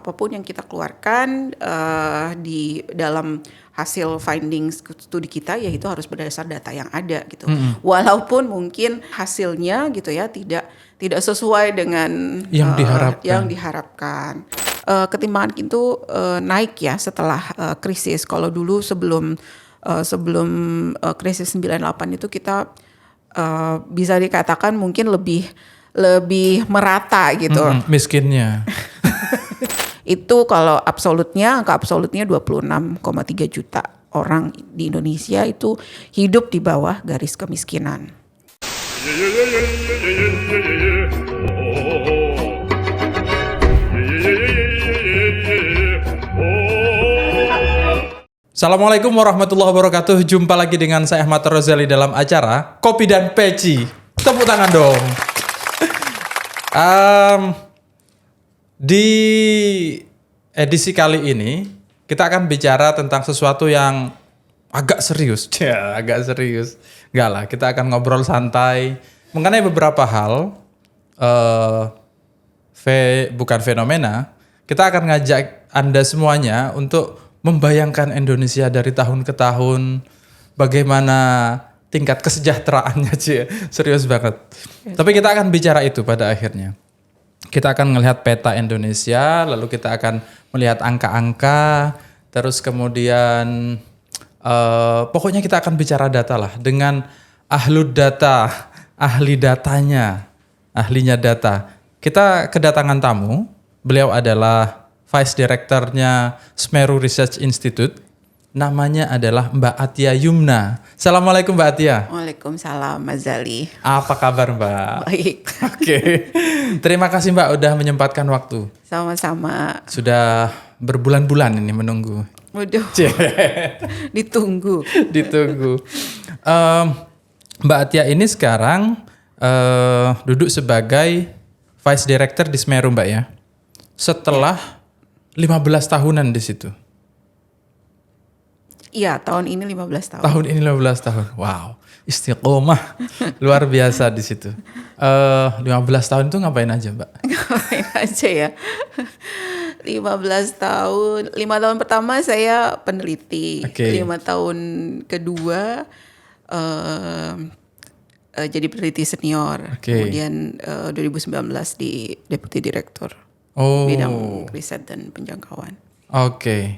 apapun yang kita keluarkan di dalam hasil findings studi kita, ya itu harus berdasar data yang ada gitu. Walaupun mungkin hasilnya gitu ya tidak sesuai dengan yang diharapkan. Ketimpangan itu naik ya setelah krisis. Kalau dulu sebelum krisis 98 itu kita bisa dikatakan mungkin lebih merata gitu. Miskinnya. Itu kalau angka absolutnya 26,3 juta orang di Indonesia itu hidup di bawah garis kemiskinan. Assalamualaikum warahmatullahi wabarakatuh. Jumpa lagi dengan saya Ahmad Rozali dalam acara Kopi dan Peci. Tepuk tangan dong. Di edisi kali ini kita akan bicara tentang sesuatu yang agak serius. Ya, agak serius. Enggak lah, kita akan ngobrol santai mengenai beberapa hal. Bukan fenomena. Kita akan ngajak Anda semuanya untuk membayangkan Indonesia dari tahun ke tahun, bagaimana tingkat kesejahteraannya, serius banget. Tapi kita akan bicara itu pada akhirnya. Kita akan melihat peta Indonesia, lalu kita akan melihat angka-angka, terus kemudian pokoknya kita akan bicara data lah dengan ahli datanya, ahlinya data. Kita kedatangan tamu, beliau adalah Vice Director-nya Semeru Research Institute. Namanya adalah Mbak Atia Yumna. Assalamualaikum Mbak Atia. Waalaikumsalam Mas Zali. Apa kabar Mbak? Baik. Oke. Terima kasih Mbak udah menyempatkan waktu. Sama-sama. Sudah berbulan-bulan ini menunggu. Waduh. Ditunggu. Mbak Atia ini sekarang duduk sebagai Vice Director di Semeru Mbak ya. Setelah 15 tahunan di situ. Iya, tahun ini 15 tahun. Tahun ini 15 tahun. Wow, istiqomah. Luar biasa di situ. 15 tahun itu ngapain aja, Mbak? Ngapain aja ya. 15 tahun. 5 tahun pertama saya peneliti. Okay. 5 tahun kedua jadi peneliti senior. Okay. Kemudian 2019 di Deputi Direktur. Bidang riset dan penjangkauan. Oke.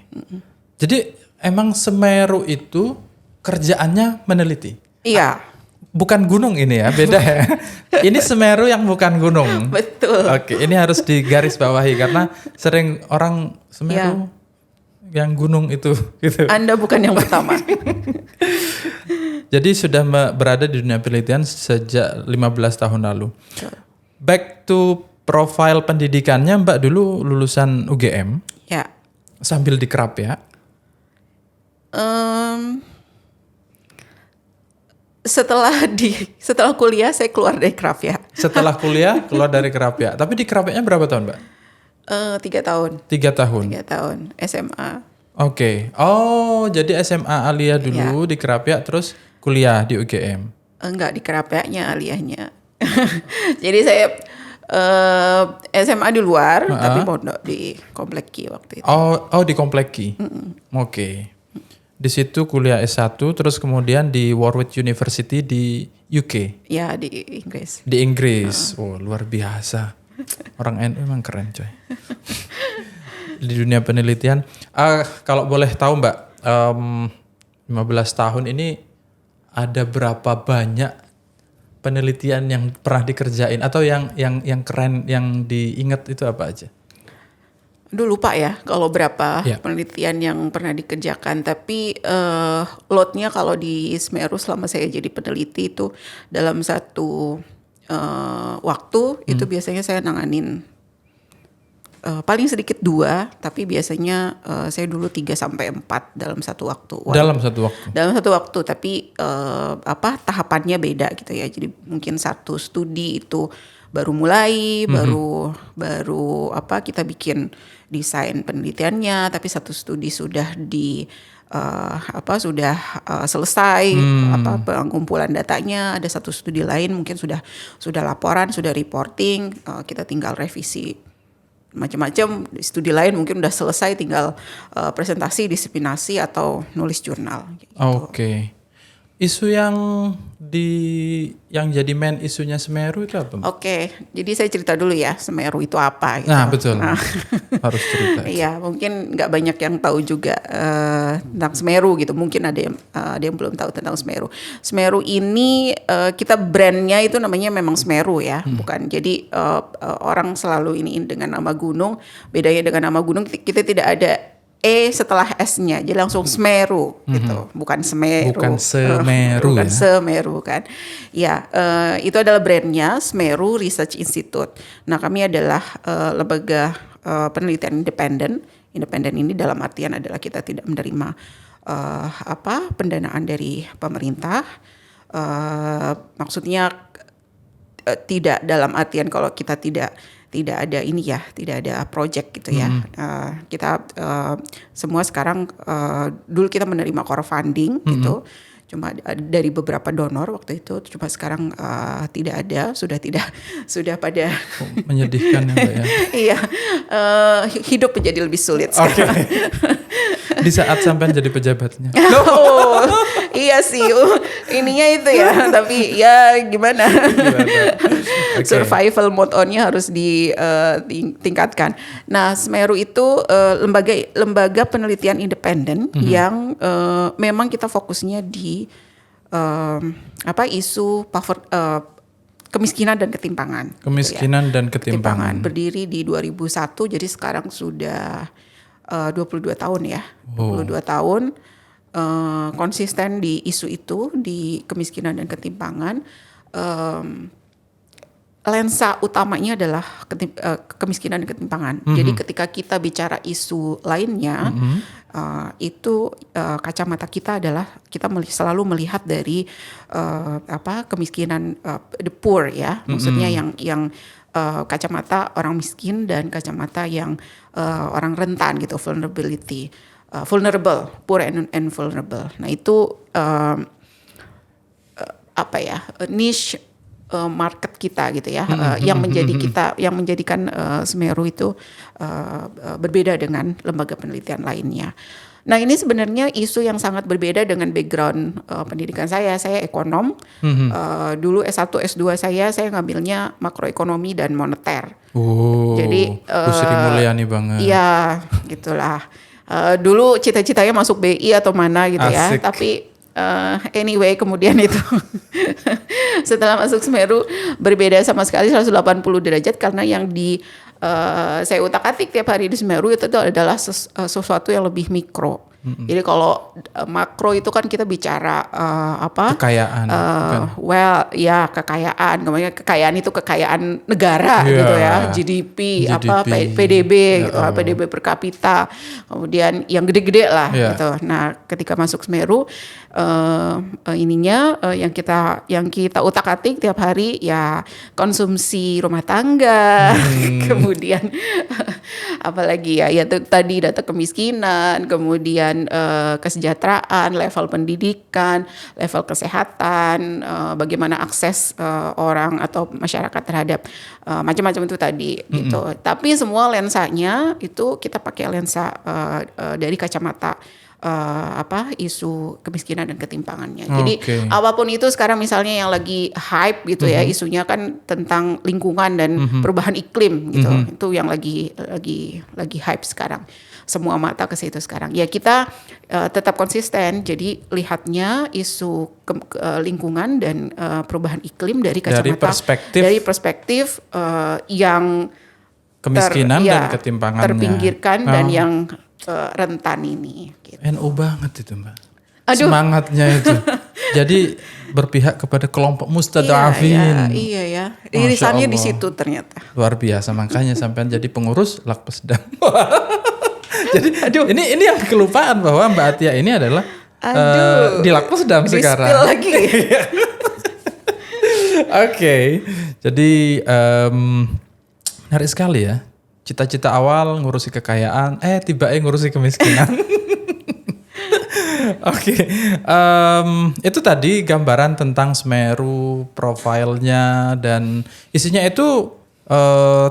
Jadi emang Semeru itu kerjaannya meneliti? Iya. Bukan gunung ini ya, beda ya. Ini Semeru yang bukan gunung. Betul. Oke, ini harus digarisbawahi karena sering orang Semeru yang gunung itu gitu. Anda bukan yang pertama. Jadi sudah berada di dunia penelitian sejak 15 tahun lalu. Back to profil pendidikannya, Mbak dulu lulusan UGM. Ya. Sambil dikerap ya. Setelah kuliah saya keluar dari Krap ya. Setelah kuliah keluar dari Krap ya. Tapi di Krapnya berapa tahun, Mbak? 3 tahun. 3 tahun. 3 tahun SMA. Oke. Oh, jadi SMA Alia dulu di Krapia terus kuliah di UGM. Enggak, di Krapianya aliyahnya. Jadi saya SMA di luar tapi pondok di Komplek Ki waktu itu. Oh di Komplek Ki. Oke. Di situ kuliah S1 terus kemudian di Warwick University di UK. Ya, di Inggris. Di Inggris. Oh, luar biasa. Orang NU emang keren, coy. Di dunia penelitian. Kalau boleh tahu, Mbak, 15 tahun ini ada berapa banyak penelitian yang pernah dikerjain atau yang keren yang diingat itu apa aja? Aduh lupa ya kalau berapa penelitian yang pernah dikerjakan, tapi loadnya kalau di Semeru selama saya jadi peneliti itu dalam satu waktu itu biasanya saya nanganin paling sedikit 2, tapi biasanya saya dulu 3-4 dalam satu waktu. Dalam satu waktu, tapi tahapannya beda gitu ya. Jadi mungkin satu studi itu baru mulai, baru kita bikin desain penelitiannya, tapi satu studi sudah selesai pengumpulan datanya, ada satu studi lain mungkin sudah laporan, sudah reporting, kita tinggal revisi macam-macam. Studi lain mungkin udah selesai, tinggal presentasi, disiplinasi atau nulis jurnal. Gitu. Oke. Isu yang jadi main isunya Semeru itu apa? Oke, jadi saya cerita dulu ya, Semeru itu apa gitu. Nah, betul. Harus cerita. Iya, mungkin nggak banyak yang tahu juga tentang Semeru gitu. Mungkin ada yang belum tahu tentang Semeru. Semeru ini kita brandnya itu namanya memang Semeru ya, bukan. Jadi orang selalu iniin dengan nama gunung. Bedanya dengan nama gunung, kita tidak ada setelah S-nya, jadi langsung Semeru gitu, bukan Semeru. Bukan Semeru bukan ya? Semeru kan. Ya, itu adalah brandnya Semeru Research Institute. Nah, kami adalah lembaga penelitian independen. Independen ini dalam artian adalah kita tidak menerima pendanaan dari pemerintah. Maksudnya tidak dalam artian kalau kita tidak ada ini ya, tidak ada project gitu ya. Kita semua sekarang dulu kita menerima crowdfunding gitu, cuma dari beberapa donor waktu itu, cuma sekarang tidak ada, sudah pada menyedihkan ya Mbak ya. Iya, hidup menjadi lebih sulit sekarang. Di saat sampai jadi pejabatnya. Oh, iya sih, ininya itu ya, tapi ya gimana? Okay. Survival mode on-nya harus ditingkatkan. Nah, Semeru itu lembaga penelitian independen yang memang kita fokusnya di isu kemiskinan dan ketimpangan. Kemiskinan dan ketimpangan. Berdiri di 2001, jadi sekarang sudah 22 tahun ya. 22 tahun konsisten di isu itu, di kemiskinan dan ketimpangan. Lensa utamanya adalah kemiskinan dan ketimpangan. Jadi ketika kita bicara isu lainnya, itu kacamata kita adalah kita selalu melihat dari kemiskinan the poor ya, maksudnya yang kacamata orang miskin dan kacamata yang orang rentan gitu, vulnerable, poor and vulnerable. Nah itu niche market kita gitu ya, yang menjadikan Semeru itu berbeda dengan lembaga penelitian lainnya. Nah ini sebenarnya isu yang sangat berbeda dengan background pendidikan saya. Saya ekonom. Dulu S1, S2 saya ngambilnya makroekonomi dan moneter. Jadi Bu Sri Mulyani banget. Iya, gitulah. Dulu cita-citanya masuk BI atau mana gitu. Asik. Ya. Tapi anyway kemudian itu setelah masuk Semeru berbeda sama sekali 180 derajat karena yang saya utak-atik tiap hari di Semeru itu adalah sesuatu yang lebih mikro. Jadi kalau makro itu kan kita bicara kekayaan. Kekayaan. Namanya kekayaan itu kekayaan negara gitu ya, GDP. PDB gitu, PDB per kapita. Kemudian yang gede-gede lah gitu. Nah, ketika masuk Semeru yang kita utak-atik tiap hari ya konsumsi rumah tangga. Kemudian apalagi ya itu tadi data kemiskinan, kemudian kesejahteraan, level pendidikan, level kesehatan, bagaimana akses orang atau masyarakat terhadap macam-macam itu tadi gitu. Tapi semua lensanya itu kita pakai lensa dari kacamata isu kemiskinan dan ketimpangannya. Jadi apapun itu sekarang misalnya yang lagi hype gitu ya, isunya kan tentang lingkungan dan perubahan iklim gitu. Itu yang lagi hype sekarang. Semua mata ke situ sekarang. Ya kita tetap konsisten. Jadi lihatnya isu lingkungan dan perubahan iklim dari kacamata dari perspektif yang kemiskinan dan ketimpangannya terpinggirkan dan yang rentan ini. Gitu. NU banget itu Mbak. Aduh. Semangatnya itu. Jadi berpihak kepada kelompok mustadafin. Iya ya. Irisannya di situ ternyata. Luar biasa, makanya sampai jadi pengurus Lakpesdam. Jadi ini yang kelupaan bahwa Mbak Atia ini adalah di Lakpesdam sekarang. Lagi. Oke. Jadi menarik sekali ya. Cita-cita awal ngurusi kekayaan, tiba-tiba ngurusi kemiskinan. Oke. Itu tadi gambaran tentang Semeru, profilnya dan isinya itu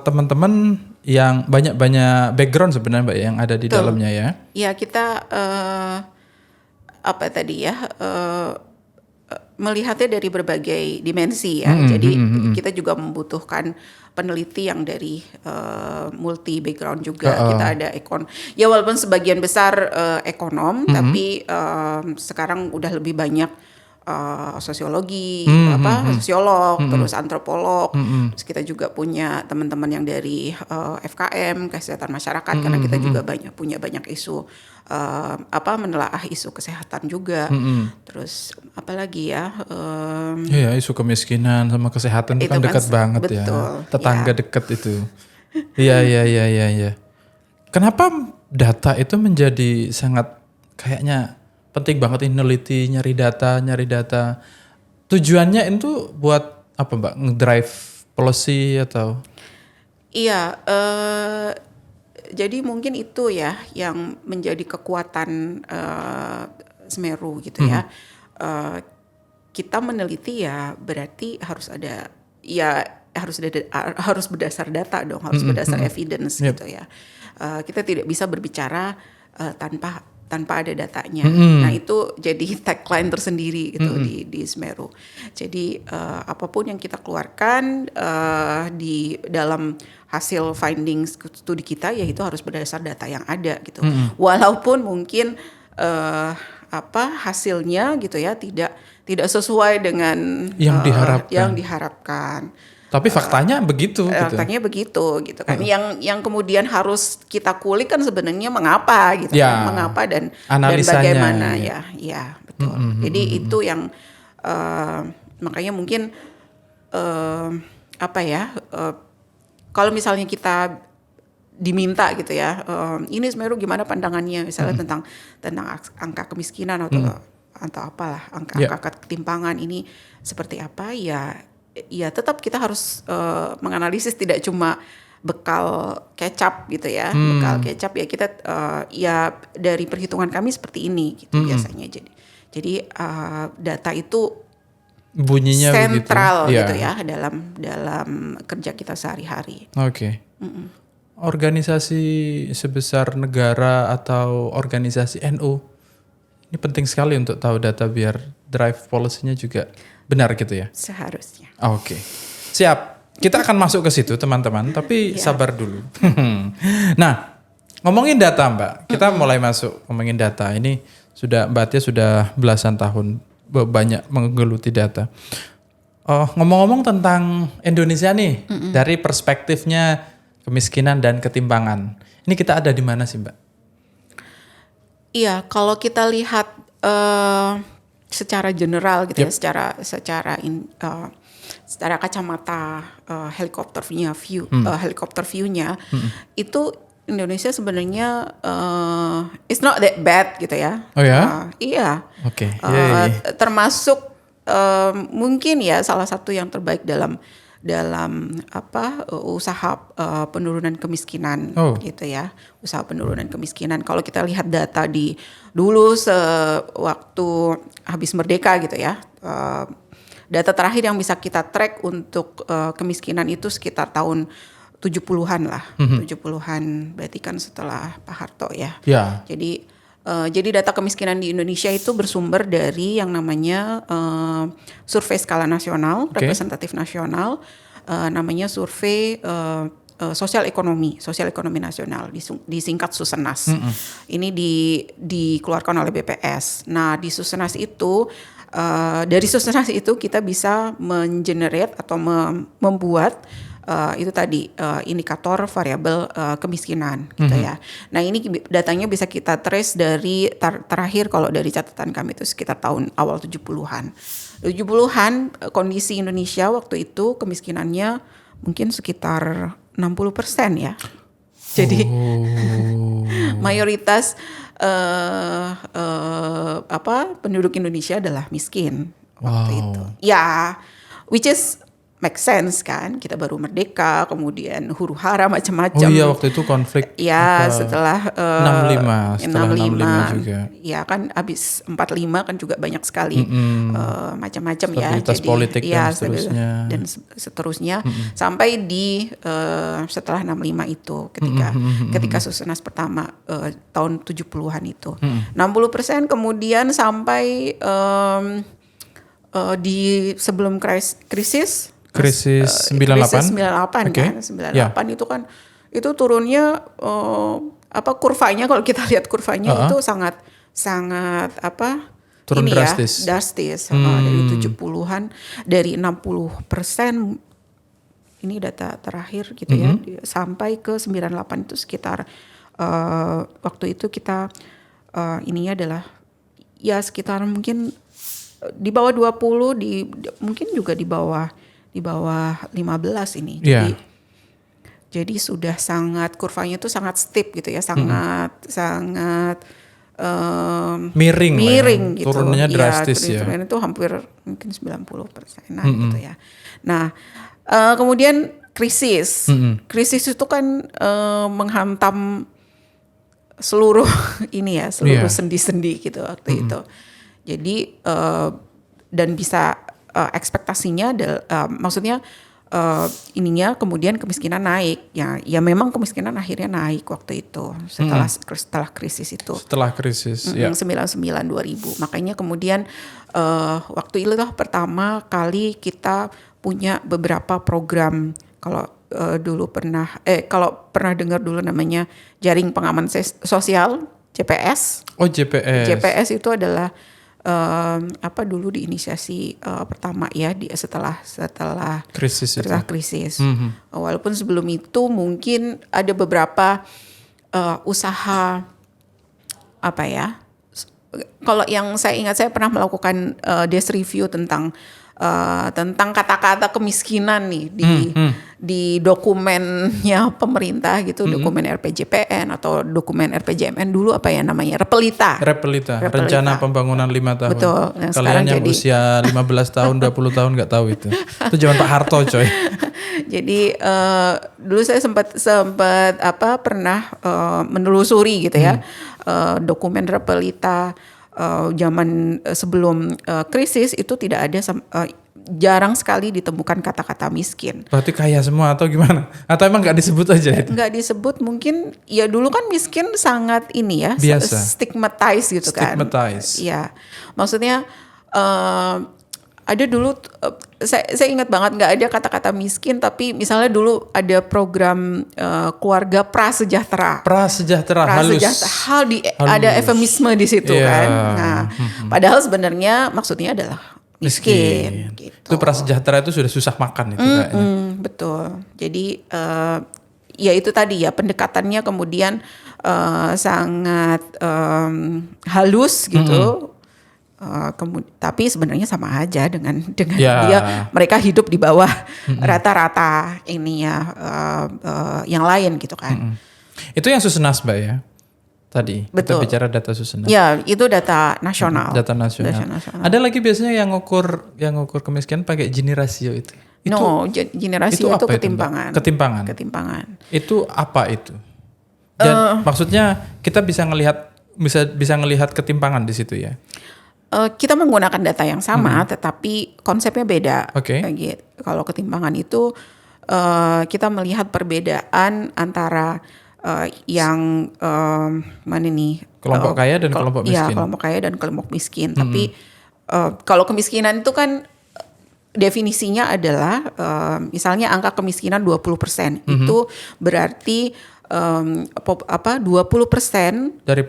teman-teman yang banyak background sebenarnya Mbak yang ada di dalamnya ya. Ya kita apa tadi ya melihatnya dari berbagai dimensi ya. Jadi kita juga membutuhkan peneliti yang dari multi background juga. Kita ada ya walaupun sebagian besar ekonom, tapi sekarang udah lebih banyak sosiologi, sosiolog, terus antropolog. Terus kita juga punya teman-teman yang dari FKM, kesehatan masyarakat, karena kita juga punya banyak isu menelaah isu kesehatan juga. Terus apalagi ya? Iya, isu kemiskinan sama kesehatan itu kan dekat banget betul, ya. Tetangga dekat itu. Iya. Kenapa data itu menjadi sangat kayaknya penting banget ini neliti, nyari data. Tujuannya itu buat apa Mbak? Ngedrive policy atau? Iya, jadi mungkin itu ya yang menjadi kekuatan Semeru gitu ya. Kita meneliti ya berarti harus berdasar data dong, harus berdasar evidence gitu ya. Kita tidak bisa berbicara tanpa ada datanya. Nah itu jadi tagline tersendiri gitu di Semeru. Jadi apapun yang kita keluarkan di dalam hasil findings studi kita ya itu harus berdasar data yang ada gitu. Walaupun mungkin hasilnya gitu ya tidak sesuai dengan yang diharapkan. Tapi faktanya begitu. Faktanya begitu gitu kan. Yang kemudian harus kita kulik kan sebenarnya mengapa gitu kan. Mengapa dan bagaimana ya betul. Jadi itu yang makanya mungkin kalau misalnya kita diminta gitu ya, ini Semeru gimana pandangannya misalnya tentang angka kemiskinan atau apalah angka ketimpangan ini seperti apa ya tetap kita harus menganalisis tidak cuma bekal kecap gitu ya. Bekal kecap ya kita ya dari perhitungan kami seperti ini gitu biasanya. Jadi data itu bunyinya sentral gitu ya dalam kerja kita sehari-hari. Oke. Organisasi sebesar negara atau organisasi NU ini penting sekali untuk tahu data biar drive policy-nya juga benar gitu ya? Seharusnya. Oke. Siap. Kita akan masuk ke situ teman-teman, tapi sabar dulu. Nah, ngomongin data Mbak. Kita mulai masuk ngomongin data. Ini Mbak Tia sudah belasan tahun banyak menggeluti data. Ngomong-ngomong tentang Indonesia nih, dari perspektifnya kemiskinan dan ketimpangan. Ini kita ada di mana sih Mbak? Iya, kalau kita lihat secara general gitu ya, secara kacamata helikopter view-nya itu Indonesia sebenarnya it's not that bad gitu ya. Oh ya? Iya. Oke. Termasuk mungkin ya salah satu yang terbaik dalam usaha penurunan kemiskinan gitu ya, usaha penurunan kemiskinan. Kalau kita lihat data dulu sewaktu habis merdeka gitu ya, data terakhir yang bisa kita track untuk kemiskinan itu sekitar tahun 70-an lah, 70-an berarti kan setelah Pak Harto ya. Jadi data kemiskinan di Indonesia itu bersumber dari yang namanya survei skala nasional, representatif nasional, namanya survei sosial ekonomi nasional, disingkat Susenas. Ini dikeluarkan oleh BPS. Nah di Susenas itu, dari Susenas itu kita bisa mengenerate atau membuat itu tadi indikator variabel kemiskinan gitu ya. Nah ini datanya bisa kita trace dari terakhir kalau dari catatan kami itu sekitar tahun awal 70-an. 70-an kondisi Indonesia waktu itu kemiskinannya mungkin sekitar 60% ya. Jadi mayoritas penduduk Indonesia adalah miskin waktu itu. Ya, which is make sense kan, kita baru merdeka, kemudian huru-hara macam-macam. Oh iya, waktu itu konflik. Ya setelah 65 juga. Ya kan abis 45 kan juga banyak sekali macam-macam ya. Stabilitas politik dan seterusnya. Dan seterusnya sampai di setelah 65 itu ketika Susenas pertama tahun 70-an itu. 60% kemudian sampai di sebelum krisis 98 kan 98 itu kan itu turunnya kurvanya, kalau kita lihat kurvanya itu sangat turun ini drastis. Dari 70-an, dari 60% ini data terakhir gitu ya, sampai ke 98 itu sekitar waktu itu kita ininya adalah ya sekitar mungkin di bawah 20, mungkin juga di bawah 15 ini. Jadi sudah sangat, kurvanya itu sangat steep gitu ya, sangat miring gitu. Turunnya drastis ya. Turunnya itu hampir mungkin 90% gitu ya. Nah, kemudian krisis. Krisis itu kan menghantam seluruh ini ya, seluruh sendi-sendi gitu waktu itu. Jadi dan bisa ekspektasinya maksudnya ininya kemudian kemiskinan naik ya memang kemiskinan akhirnya naik waktu itu setelah krisis itu. Setelah krisis 99 2000. Makanya kemudian waktu itu pertama kali kita punya beberapa program. Kalau dulu kalau pernah dengar dulu namanya Jaring Pengaman Sosial, JPS. Oh, JPS. JPS itu adalah dulu diinisiasi pertama ya setelah krisis. Walaupun sebelum itu mungkin ada beberapa usaha kalau yang saya ingat, saya pernah melakukan desk review tentang kata-kata kemiskinan nih di dokumennya pemerintah gitu, dokumen RPJPN atau dokumen RPJMN dulu Repelita. Rencana Pembangunan 5 tahun. Betul. Nah, kalian yang usia 15 tahun 20 tahun nggak tahu itu zaman Pak Harto coy. Jadi dulu saya sempat pernah menelusuri gitu ya dokumen Repelita. Zaman sebelum krisis itu tidak ada, jarang sekali ditemukan kata-kata miskin. Berarti kaya semua atau gimana? Atau emang nggak disebut aja itu? Nggak disebut, mungkin ya dulu kan miskin sangat ini ya, biasa. Stigmatized gitu kan. Ya, maksudnya ada dulu saya ingat banget nggak ada kata-kata miskin, tapi misalnya dulu ada program keluarga prasejahtera. Halus. Ada eufemisme di situ kan. Nah, padahal sebenarnya maksudnya adalah miskin. Gitu. Itu prasejahtera itu sudah susah makan itu kayaknya. Betul. Jadi ya itu tadi ya, pendekatannya kemudian sangat halus gitu. Tapi sebenarnya sama aja dengan mereka hidup di bawah rata-rata ini ya yang lain gitu kan. Itu yang Susenas Mbak ya tadi. Betul. Kita bicara data Susenas. Ya itu data nasional. Data nasional. Ada lagi biasanya yang ngukur kemiskinan pakai Gini ratio itu. Gini ratio itu ketimpangan. Ketimpangan. Itu apa itu? Dan maksudnya kita bisa ngelihat ketimpangan di situ ya. Kita menggunakan data yang sama, tetapi konsepnya beda. Okay. Kalau ketimpangan itu kita melihat perbedaan antara yang mana nih? Kelompok kaya dan kelompok miskin. Ya, kelompok kaya dan kelompok miskin. Tapi kalau kemiskinan itu kan definisinya adalah misalnya angka kemiskinan 20%. Itu berarti 20% dari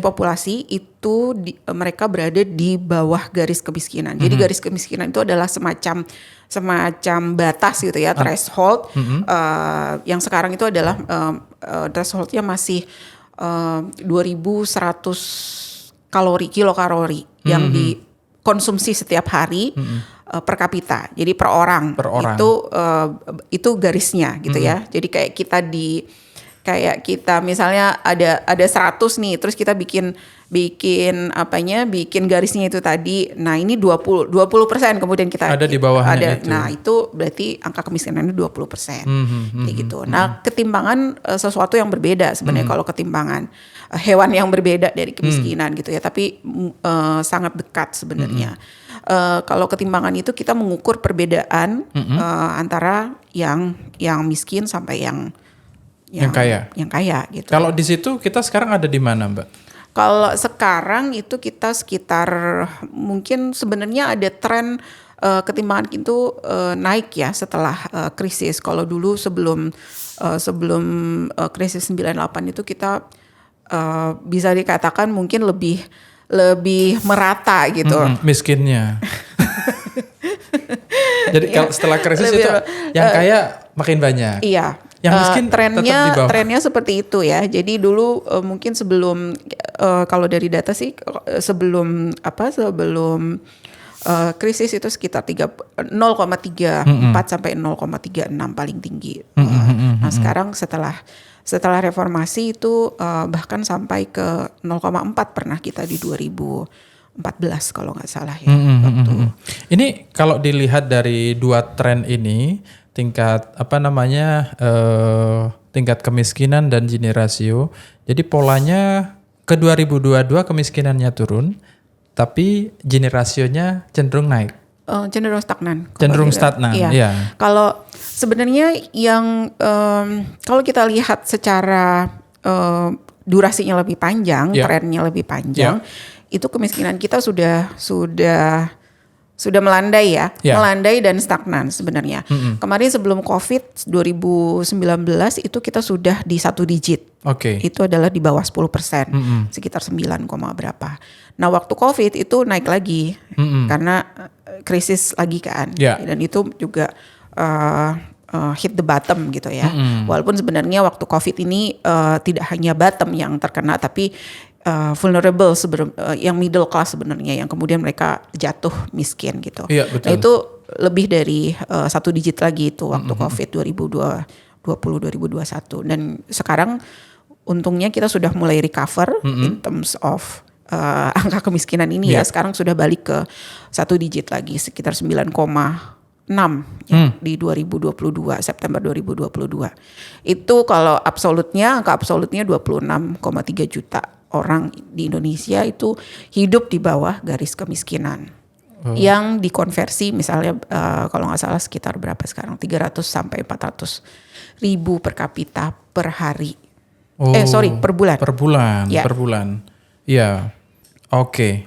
populasi itu mereka berada di bawah garis kemiskinan. Jadi garis kemiskinan itu adalah semacam batas gitu ya, threshold. Yang sekarang itu adalah thresholdnya masih 2.100 kilokalori yang dikonsumsi setiap hari per kapita. Jadi per orang. Itu garisnya gitu ya. Jadi kayak kita Kayak kita misalnya ada 100 nih, terus kita bikin garisnya itu tadi. Nah, ini 20% kemudian kita ada di bawahnya itu. Nah, itu berarti angka kemiskinannya 20%. Kayak gitu. Nah, ketimbangan sesuatu yang berbeda sebenarnya kalau ketimbangan hewan yang berbeda dari kemiskinan gitu ya, tapi sangat dekat sebenarnya. Kalau ketimbangan itu kita mengukur perbedaan antara yang miskin sampai yang kaya gitu. Kalau di situ kita sekarang ada di mana, Mbak? Kalau sekarang itu kita sekitar mungkin sebenarnya ada tren ketimbangan itu naik ya setelah krisis. Kalau dulu sebelum krisis 98 itu kita bisa dikatakan mungkin lebih merata gitu. Miskinnya. Jadi kalau setelah krisis itu yang kaya makin banyak. Iya. Yang miskin trennya seperti itu ya. Jadi dulu mungkin sebelum kalau dari data sih sebelum krisis itu sekitar 0,34 sampai 0,36 paling tinggi. Nah, sekarang setelah reformasi itu bahkan sampai ke 0,4 pernah kita di 2014 kalau nggak salah ya. Ini kalau dilihat dari dua tren ini, tingkat tingkat kemiskinan dan Gini rasio. Jadi polanya ke 2022 kemiskinannya turun, tapi Gini rasionya cenderung naik. Cenderung stagnan. Iya. Kalau sebenarnya yang kalau kita lihat secara durasinya lebih panjang, trennya lebih panjang, itu kemiskinan kita sudah melandai ya, melandai dan stagnan sebenarnya. Kemarin sebelum COVID 2019 itu kita sudah di 1 digit. Itu adalah di bawah 10%, sekitar 9, berapa. Nah, waktu COVID itu naik lagi karena krisis lagi kan, dan itu juga hit the bottom gitu ya. Walaupun sebenarnya waktu COVID ini tidak hanya bottom yang terkena, tapi vulnerable yang middle class sebenarnya yang kemudian mereka jatuh miskin gitu. Iya, betul. Nah, itu lebih dari 1 digit lagi itu waktu COVID 2020-2021 dan sekarang untungnya kita sudah mulai recover in terms of angka kemiskinan ini ya. Sekarang sudah balik ke 1 digit lagi sekitar 9,6 di 2022 September 2022. Itu kalau angka absolutnya 26,3 juta orang di Indonesia itu hidup di bawah garis kemiskinan. Yang dikonversi misalnya kalau nggak salah sekitar berapa sekarang 300 sampai 400 ribu per kapita per hari. Per bulan. Per bulan. Iya. Oke.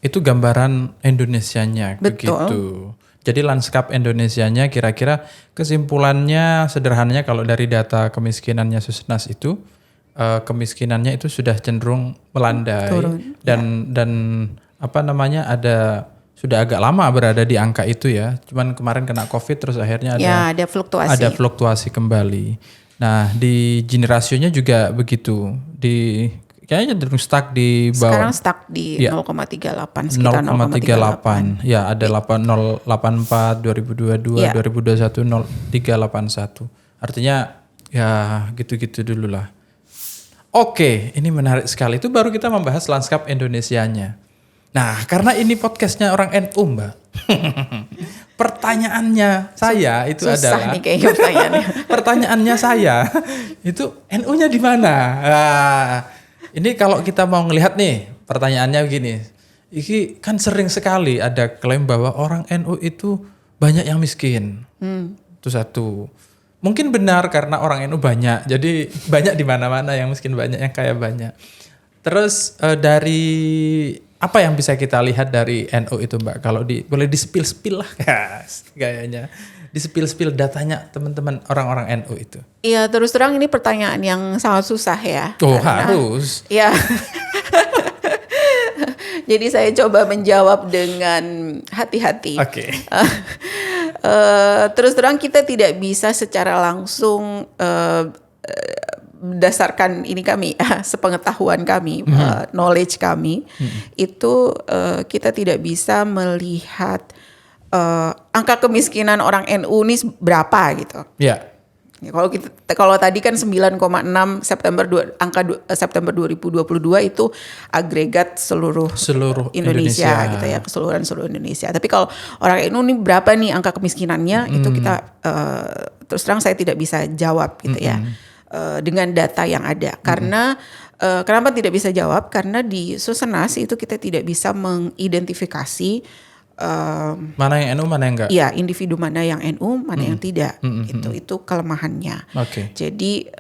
Itu gambaran Indonesianya. Betul. Begitu. Jadi lanskap Indonesianya kira-kira kesimpulannya sederhananya kalau dari data kemiskinannya Susnas itu kemiskinannya itu sudah cenderung melandai. Turun. Dan sudah agak lama berada di angka itu ya. Cuman kemarin kena COVID terus akhirnya ada fluktuasi. Ada fluktuasi kembali. Nah, di Gini rasionya juga begitu. Kayaknya cenderung stuck di bawah. Sekarang stuck di 0,38 sekitar 0,38. Ya, ada 0,84 2022, 2021 0,381. Artinya ya gitu-gitu dulu lah. Oke, ini menarik sekali. Itu baru kita membahas lanskap Indonesianya. Nah, karena ini podcastnya orang NU, Mbak. Pertanyaannya saya itu susah adalah. Susah nih kayaknya pertanyaannya. Pertanyaannya saya itu NU-nya di mana? Nah, ini kalau kita mau ngelihat nih pertanyaannya begini. Ini kan sering sekali ada klaim bahwa orang NU itu banyak yang miskin. Itu satu. Mungkin benar karena orang NU banyak, jadi banyak di mana-mana yang miskin banyak, yang kaya banyak. Terus dari apa yang bisa kita lihat dari NU itu, Mbak? Kalau boleh di-spill-spill lah gayanya. Di-spill-spill datanya teman-teman orang-orang NU itu. Iya, terus terang ini pertanyaan yang sangat susah ya. Harus. Iya. Jadi saya coba menjawab dengan hati-hati. Oke. Terus terang kita tidak bisa secara langsung berdasarkan ini kami, sepengetahuan kami, knowledge kami, itu kita tidak bisa melihat angka kemiskinan orang NU ini berapa gitu. Iya. Ya, kalau tadi kan 9,6 September 2022 itu agregat seluruh Indonesia gitu ya, keseluruhan seluruh Indonesia. Tapi kalau orang NU ini berapa nih angka kemiskinannya, itu kita terus terang saya tidak bisa jawab gitu ya. Dengan data yang ada. Karena kenapa tidak bisa jawab? Karena di Susenas itu kita tidak bisa mengidentifikasi mana yang NU, mana yang enggak? Iya, individu mana yang NU, mana yang tidak. Itu kelemahannya. Jadi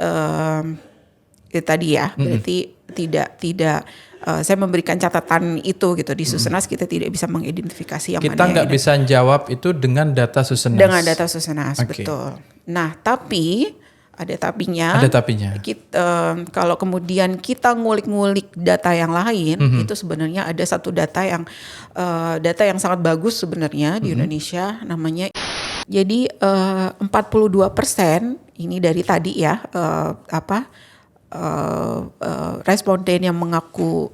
itu tadi ya, berarti tidak saya memberikan catatan itu gitu di Susenas kita tidak bisa mengidentifikasi yang kita mana. Kita nggak bisa jawab itu dengan data Susenas. Dengan data Susenas, betul. Nah, tapi ada tapinya. Kalau kemudian kita ngulik-ngulik data yang lain, itu sebenarnya ada satu data yang sangat bagus sebenarnya di Indonesia, namanya. Jadi 42% ini dari tadi ya, responden yang mengaku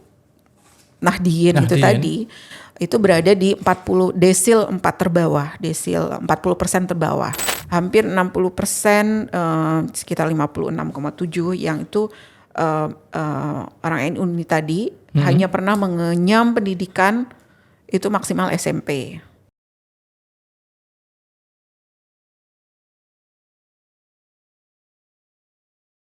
Nahdien itu tadi, itu berada di 40 desil 4 terbawah, desil 40% terbawah. Hampir 60%, sekitar 56,7 yang itu orang NU ini tadi hanya pernah mengenyam pendidikan itu maksimal SMP.